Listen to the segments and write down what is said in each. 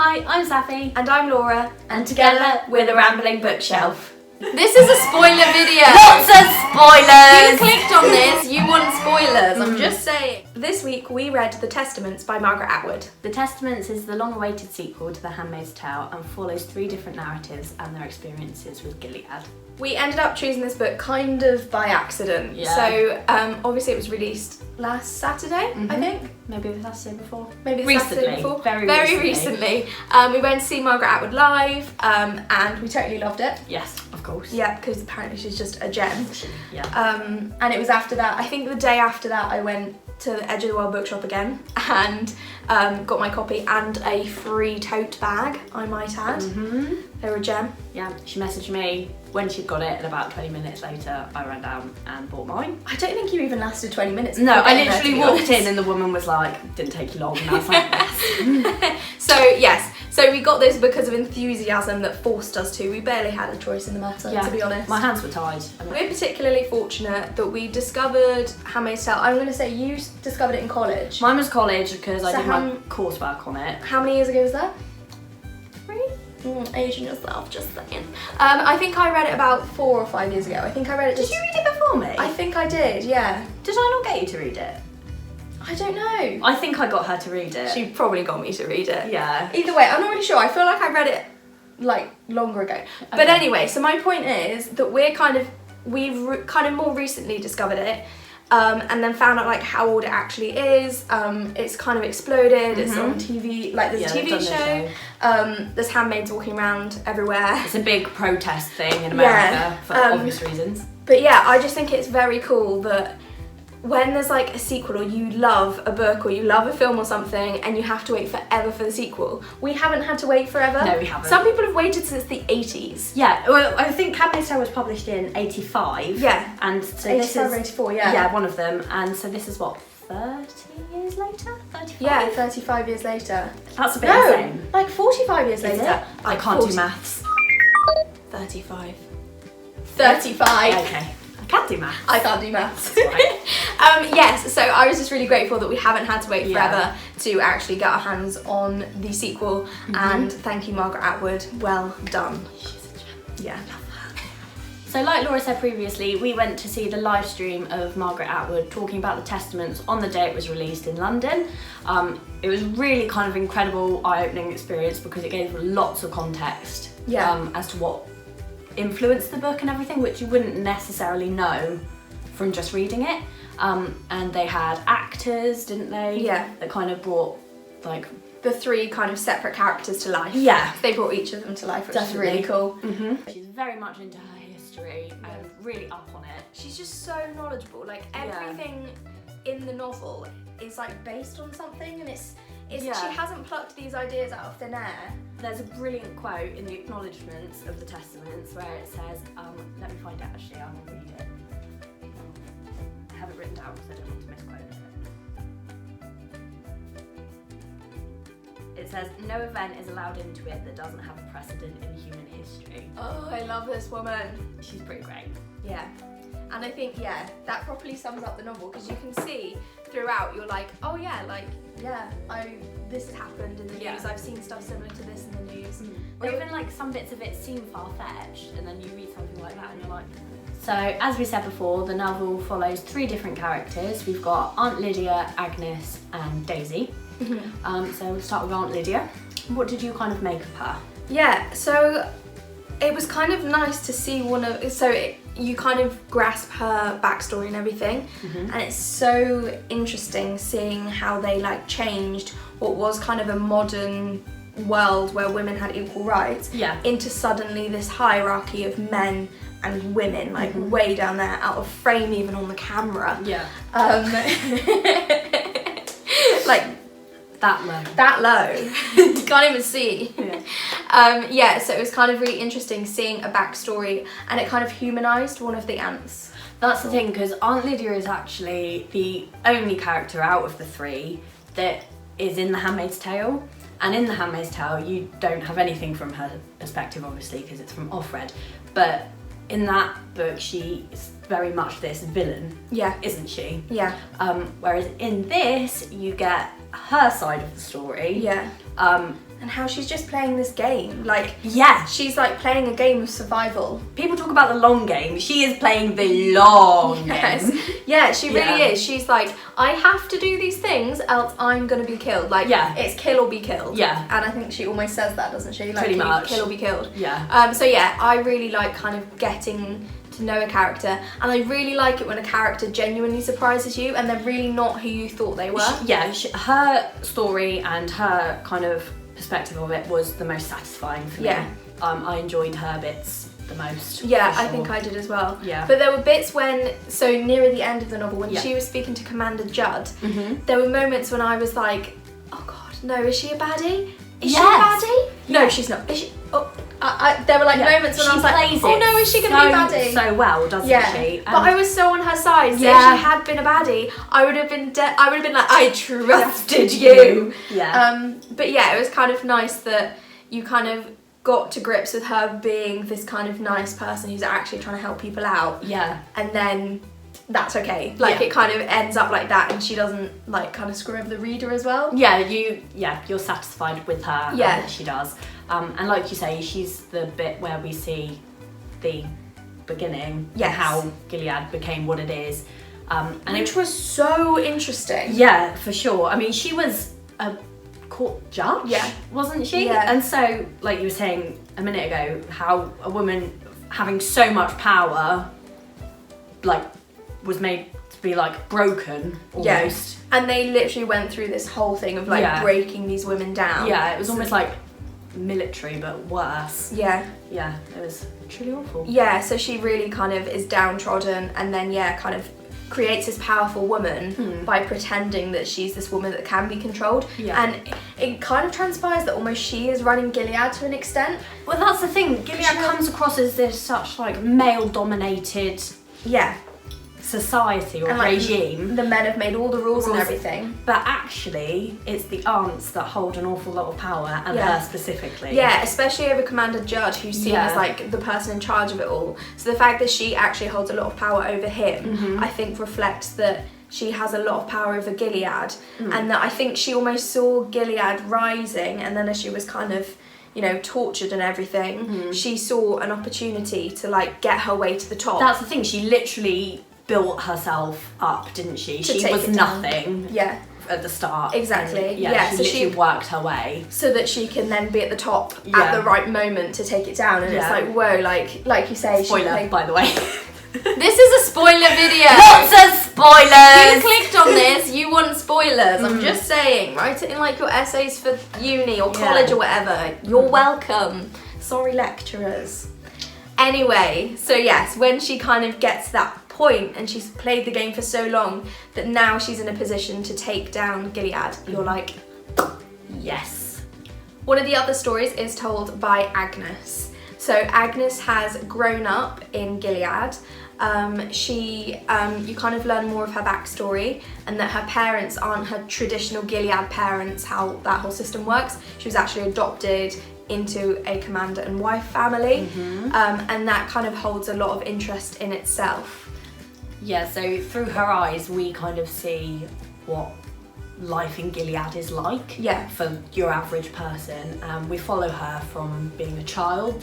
Hi, I'm Safi. And I'm Laura. And together we're the Rambling Bookshelf. This is a spoiler video. Lots of spoilers! You clicked on this, you want spoilers, I'm just saying. This week we read The Testaments by Margaret Atwood. The Testaments is the long-awaited sequel to The Handmaid's Tale and follows 3 different narratives and their experiences with Gilead. We ended up choosing this book kind of by accident. Yeah. So obviously it was released last Saturday, I think. Maybe the Saturday before. Maybe the Recently. Saturday before. Very recently. We went to see Margaret Atwood live and we totally loved it. Yes, of course. Yeah, because apparently she's just a gem. Yeah. And it was after that, I think the day after that, I went to the Edge of the World bookshop again and got my copy and a free tote bag, I might add. They were a gem. Yeah, she messaged me when she'd got it and about 20 minutes later I ran down and bought mine. I don't think you even lasted 20 minutes. No, I getting there, literally to be walked honest. in and the woman was like, didn't take you long, and I was like, yes. So we got this because of enthusiasm that forced us to. We barely had a choice in the matter, to be honest. My hands were tied. We're particularly fortunate that we discovered Handmaid's Tale. I'm going to say you discovered it in college. Mine was college because I So did my coursework on it. How many years ago was that? 3? Aging yourself, just saying. I think I read it about 4 or 5 years ago. I think I read it Did just... you read it before me? I think I did, yeah. Did I not get you to read it? I don't know. I think I got her to read it. She probably got me to read it. Yeah. Either way, I'm not really sure. I feel like I read it like longer ago. But anyway, so my point is that we've kind of more recently discovered it. And then found out like how old it actually is. It's kind of exploded. It's on TV. Like there's a TV show. There's handmaids walking around everywhere. It's a big protest thing in America for obvious reasons. But yeah, I just think it's very cool that when there's like a sequel or you love a book or you love a film or something and you have to wait forever for the sequel. We haven't had to wait forever. No, we haven't. Some people have waited since the 80s. Yeah, well, I think Handmaid's Tale was published in 85. Yeah. And so 85 this is... or 84, yeah. Yeah, one of them. And so this is what, 30 years later? 35? Yeah, 35 years later. That's a bit insane. Like 45 years Is later. it? I can't do maths. 35. 35. Okay. I can't do maths. I can't do maths. Right. Yes, so I was just really grateful that we haven't had to wait Yeah. forever to actually get our hands on the sequel. And thank you, Margaret Atwood. Well done. She's a gem. Yeah. So like Laura said previously, we went to see the live stream of Margaret Atwood talking about the Testaments on the day it was released in London. It was really kind of incredible, eye-opening experience because it gave lots of context as to what influenced the book and everything, which you wouldn't necessarily know from just reading it. And they had actors, didn't they? Yeah. That kind of brought like... The 3 kind of separate characters to life. Yeah. They brought each of them to life, which is really cool. She's very much into her history and really up on it. She's just so knowledgeable. Like everything in the novel is like based on something, and it's she hasn't plucked these ideas out of thin air. There's a brilliant quote in the acknowledgements of the Testaments where it says, let me find it actually, I will read it. I have it written down because I don't want to misquote it. It says, no event is allowed into it that doesn't have a precedent in human history. Oh, I love this woman. She's pretty great. Yeah. And I think, that properly sums up the novel because you can see throughout, you're like, oh yeah, like, this has happened in the news. I've seen stuff similar to this in the news. Or even like some bits of it seem far-fetched and then you read something like that and you're like... So, as we said before, the novel follows 3 different characters. We've got Aunt Lydia, Agnes and Daisy. So we'll start with Aunt Lydia. What did you kind of make of her? Yeah, so it was kind of nice to see you kind of grasp her backstory and everything, and it's so interesting seeing how they like changed what was kind of a modern world where women had equal rights into suddenly this hierarchy of men and women, like way down there, out of frame even on the camera. Yeah. Like that low. That low. You can't even see. Yeah. So it was kind of really interesting seeing a backstory, and it kind of humanised one of the aunts. That's the thing, because Aunt Lydia is actually the only character out of the 3 that is in The Handmaid's Tale. And in The Handmaid's Tale, you don't have anything from her perspective, obviously, because it's from Offred. But in that book, she is very much this villain, isn't she? Yeah. Whereas in this, you get her side of the story. Yeah. and how she's just playing this game. Like, yeah, she's like playing a game of survival. People talk about the long game. She is playing the long game. Yeah, she really is. She's like, I have to do these things, else I'm gonna be killed. Like, it's kill or be killed. Yeah. And I think she almost says that, doesn't she? Like, pretty much. Kill or be killed. Yeah. So yeah, I really like kind of getting to know a character, and I really like it when a character genuinely surprises you and they're really not who you thought they were. Her story and her kind of perspective of it was the most satisfying for me. I enjoyed her bits the most. Yeah, I think I did as well. Yeah. But there were bits when, so nearer the end of the novel, when she was speaking to Commander Judd, there were moments when I was like, oh god, no, is she a baddie? Is she a baddie? No, she's not. Is she? Oh, there were like moments when I was like, oh no, is she going to be a baddie? So well, doesn't she? But I was so on her side. So if she had been a baddie, I would have been like, I trusted you. Yeah. But yeah, it was kind of nice that you kind of got to grips with her being this kind of nice person who's actually trying to help people out. Yeah. And then that's okay. Like it kind of ends up like that, and she doesn't like kind of screw over the reader as well. Yeah, you're satisfied with her. Yeah. And what she does. And like you say, she's the bit where we see the beginning and how Gilead became what it is. And which was so interesting. Yeah, for sure. I mean, she was a court judge, wasn't she? Yeah. And so, like you were saying a minute ago, how a woman having so much power, like, was made to be like broken almost. And they literally went through this whole thing of like breaking these women down. Yeah, it was almost like military but worse. Yeah, it was truly awful. Yeah, so she really kind of is downtrodden, and then kind of creates this powerful woman by pretending that she's this woman that can be controlled. And it kind of transpires that almost she is running Gilead to an extent. Well, that's the thing, Gilead comes across as this such like male dominated society or regime. The men have made all the rules and everything. But actually, it's the aunts that hold an awful lot of power, and her specifically. Yeah, especially over Commander Judd, who's seen as like the person in charge of it all. So the fact that she actually holds a lot of power over him, I think reflects that she has a lot of power over Gilead, and that I think she almost saw Gilead rising, and then as she was kind of, you know, tortured and everything, she saw an opportunity to like get her way to the top. That's the thing, she literally built herself up, didn't she? She was nothing at the start. Exactly. She literally worked her way. So that she can then be at the top at the right moment to take it down. And it's like, whoa, like you say. Spoiler, by the way. This is a spoiler video. Lots of spoilers! You clicked on this, you want spoilers. I'm just saying, write it in like your essays for uni or college or whatever. You're welcome. Sorry, lecturers. Anyway, so yes, when she kind of gets to that point and she's played the game for so long that now she's in a position to take down Gilead, you're like, yes. One of the other stories is told by Agnes. So Agnes has grown up in Gilead. You kind of learn more of her backstory, and that her parents aren't her traditional Gilead parents, how that whole system works. She was actually adopted into a commander and wife family, and that kind of holds a lot of interest in itself. Yeah, so through her eyes we kind of see what life in Gilead is like for your average person. We follow her from being a child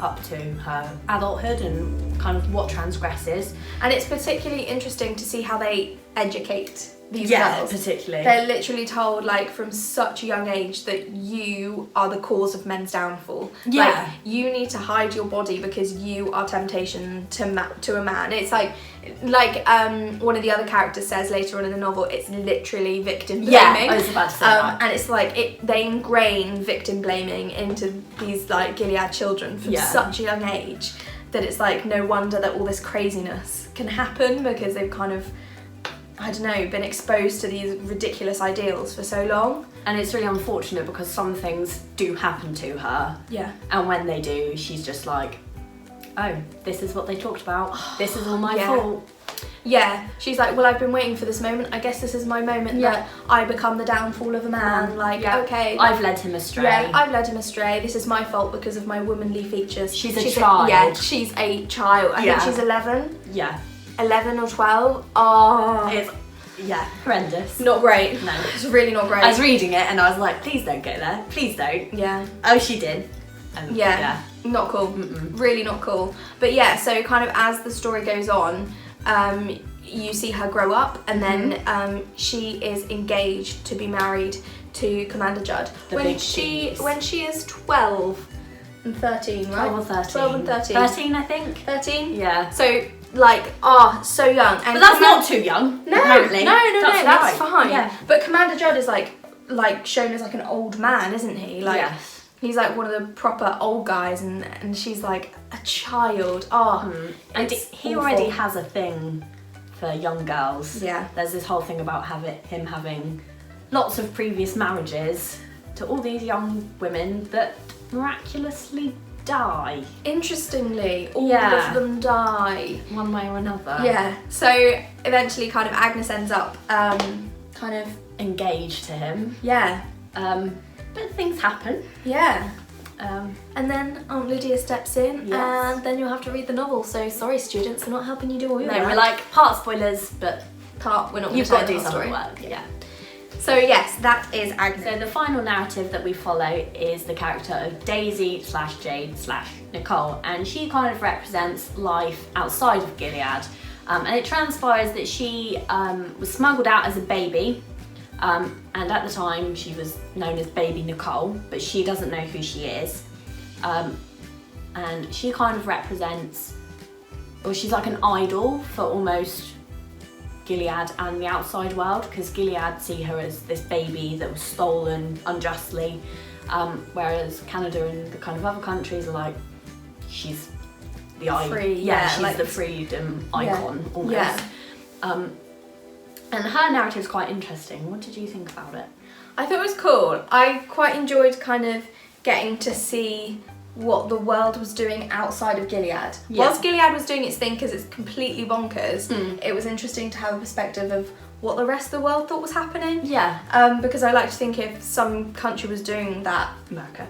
up to her adulthood and kind of what transgresses. And it's particularly interesting to see how they educate these girls. Particularly. They're literally told like from such a young age that you are the cause of men's downfall. Like, you need to hide your body because you are temptation to a man. It's like one of the other characters says later on in the novel, it's literally victim blaming. Yeah, I was about to say that. And it's like they ingrain victim blaming into these like Gilead children from such a young age that it's like no wonder that all this craziness can happen, because they've kind of, I don't know, been exposed to these ridiculous ideals for so long. And it's really unfortunate because some things do happen to her. Yeah. And when they do, she's just like, oh, this is what they talked about. This is all my fault. Yeah. She's like, well, I've been waiting for this moment. I guess this is my moment that I become the downfall of a man. Okay. I've led him astray. Yeah, I've led him astray. This is my fault because of my womanly features. She's a child. She's a child. I think she's 11. Yeah. 11 or 12. Oh. Yeah, horrendous. Not great. No. It's really not great. I was reading it and I was like, please don't go there. Please don't. Yeah. Oh, she did. Yeah. Not cool. Really not cool. But yeah, so kind of as the story goes on, you see her grow up, and then she is engaged to be married to Commander Judd when she is 12 and 13, right? 12 or 13. 12 and 13. 13, I think. 13? Yeah. So like, so young. And but that's not too young, no, apparently. No, that's right. fine. Yeah. But Commander Judd is like shown as like an old man, isn't he? Like, yes. He's like one of the proper old guys, and she's like a child. And he already has a thing for young girls. Yeah. There's this whole thing about him having lots of previous marriages to all these young women that miraculously die. Interestingly, all of them die. One way or another. Yeah. So eventually kind of Agnes ends up kind of engaged to him. Yeah. But things happen. Yeah. And then Aunt Lydia steps in, and then you'll have to read the novel. So sorry, students, we're not helping you do all your work. No, we're like part spoilers, but we're not. You've got to do some work. Yeah. So yes, that is Agnes. So the final narrative that we follow is the character of Daisy / Jade / Nicole, and she kind of represents life outside of Gilead. And it transpires that she was smuggled out as a baby. And at the time she was known as Baby Nicole, but she doesn't know who she is. And she kind of represents, or she's like an idol for almost Gilead and the outside world, because Gilead see her as this baby that was stolen unjustly, whereas Canada and the kind of other countries are like, she's the free, she's like the freedom icon almost. Yeah. And her narrative's quite interesting. What did you think about it? I thought it was cool. I quite enjoyed kind of getting to see what the world was doing outside of Gilead. Yeah. Whilst Gilead was doing its thing because it's completely bonkers, it was interesting to have a perspective of what the rest of the world thought was happening. Yeah. Because I like to think if some country was doing that, America.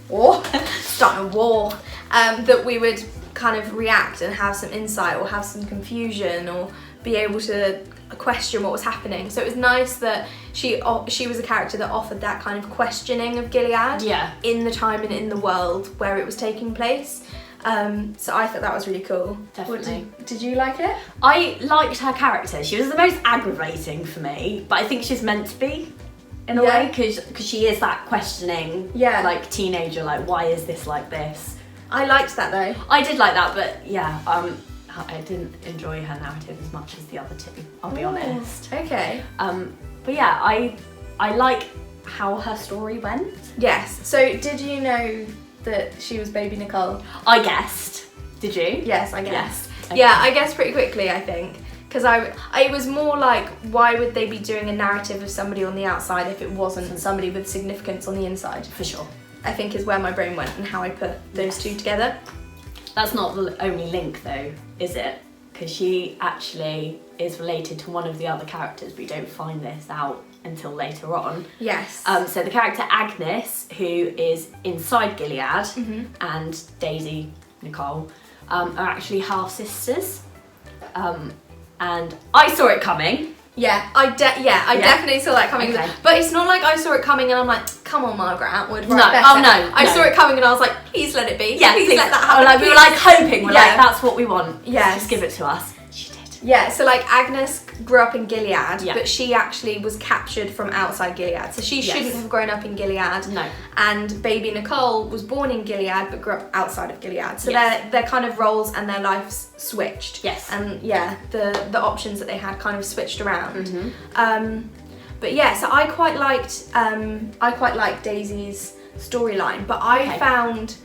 war, starting a war, that we would kind of react and have some insight or have some confusion or be able to question what was happening. So it was nice that she was a character that offered that kind of questioning of Gilead in the time and in the world where it was taking place. So I thought that was really cool. Definitely. Did you like it? I liked her character. She was the most aggravating for me, but I think she's meant to be in a way, because she is that questioning like teenager, like why is this like this? I liked that though. I did like that, but I didn't enjoy her narrative as much as the other two, I'll be honest. Okay. But yeah, I like how her story went. Yes. So did you know that she was Baby Nicole? I guessed. Did you? Yes, I guessed. Yes. Okay. Yeah, I guessed pretty quickly, I think. Because I was more like, why would they be doing a narrative of somebody on the outside if it wasn't somebody with significance on the inside? For sure. I think is where my brain went and how I put those two together. That's not the only link though, is it? Because she actually is related to one of the other characters, but you don't find this out until later on. Yes. So the character Agnes, who is inside Gilead, and Daisy, Nicole, are actually half sisters. And I saw it coming. Yeah, I definitely saw that coming. Okay. But it's not like I saw it coming and I'm like, come on, Margaret Atwood, write No, better. oh no. I saw it coming and I was like, please let it be. Yeah, please let that happen. Like, we were like hoping, we're like, that's what we want. Yes. Just give it to us. She did. Yeah, so like Agnes grew up in Gilead, Yeah. but she actually was captured from outside Gilead. So she shouldn't have grown up in Gilead. No. And baby Nicole was born in Gilead but grew up outside of Gilead. So Yes. their kind of roles and their lives switched. Yes. And yeah, the options that they had kind of switched around. Mm-hmm. But yeah, so I quite liked Daisy's storyline, but I found,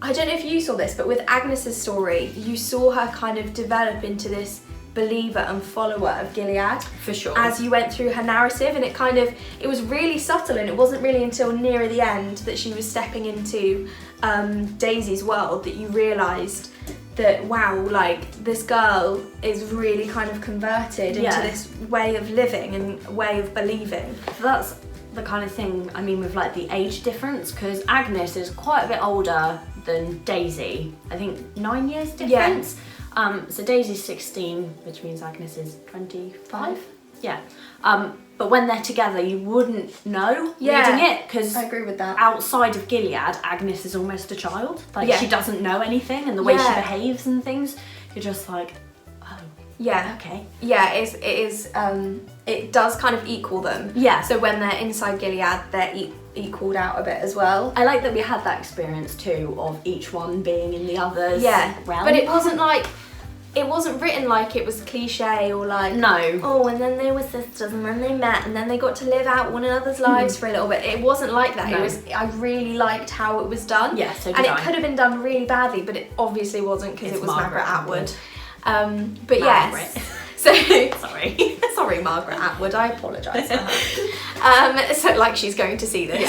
I don't know if you saw this, but with Agnes's story, you saw her kind of develop into this believer and follower of Gilead. For sure. As you went through her narrative, and it was really subtle, and it wasn't really until nearer the end that she was stepping into Daisy's world that you realised that, wow, like this girl is really kind of converted into this way of living and way of believing. So that's the kind of thing, I mean, with like the age difference, because Agnes is quite a bit older than Daisy. I think 9 years difference. So Daisy's 16, which means Agnes is 25. Five. Yeah. But when they're together, you wouldn't know reading it, because I agree with that. outside of Gilead, Agnes is almost a child. Like, Yeah. she doesn't know anything, and the way she Yeah. behaves and things, you're just like, oh, Yeah. okay. Yeah, it does kind of equal them. Yeah. So when they're inside Gilead, they're equaled out a bit as well. I like that we had that experience too, of each one being in the other's realm. But it wasn't written like it was cliche or like, No. oh, and then they were sisters and then they met and then they got to live out one another's lives for a little bit. It wasn't like that. No. I really liked how it was done. Yeah, so did and it I. could have been done really badly, but it obviously wasn't, because It's it was Margaret Margaret Atwood. Atwood. But Margaret. yes. So Sorry. sorry, Margaret Atwood. I apologise for her. So like she's going to see this.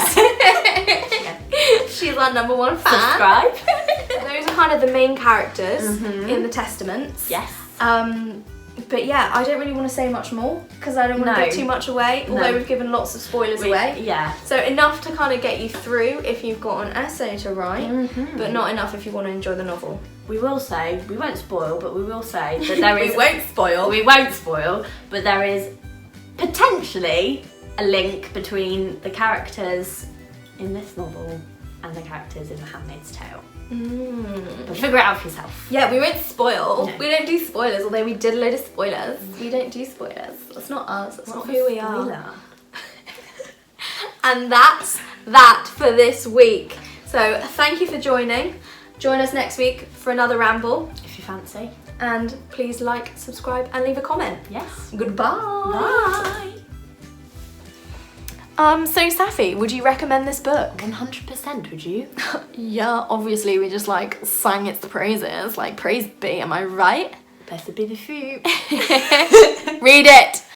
She's our number one fan. Subscribe. Those are kind of the main characters in the Testaments. Yes. But yeah, I don't really want to say much more because I don't want to No. give too much away, although we've given lots of spoilers away. Yeah. So enough to kind of get you through if you've got an essay to write, but not enough if you want to enjoy the novel. We will say, we won't spoil, but we will say that there is... We won't spoil. We won't spoil, but there is potentially a link between the characters in this novel and the characters in The Handmaid's Tale. But figure it out for yourself. Yeah, we won't spoil. No. We don't do spoilers, although we did a load of spoilers. We don't do spoilers. That's not us. That's not who we are. Spoiler. And that's that for this week. So thank you for joining. Join us next week for another ramble. If you fancy. And please like, subscribe, and leave a comment. Yes. Goodbye. Bye. So Safi, would you recommend this book? 100%, would you? Yeah, obviously we just like sang its praises. Like, praise be, am I right? Best to be the fruit. Read it.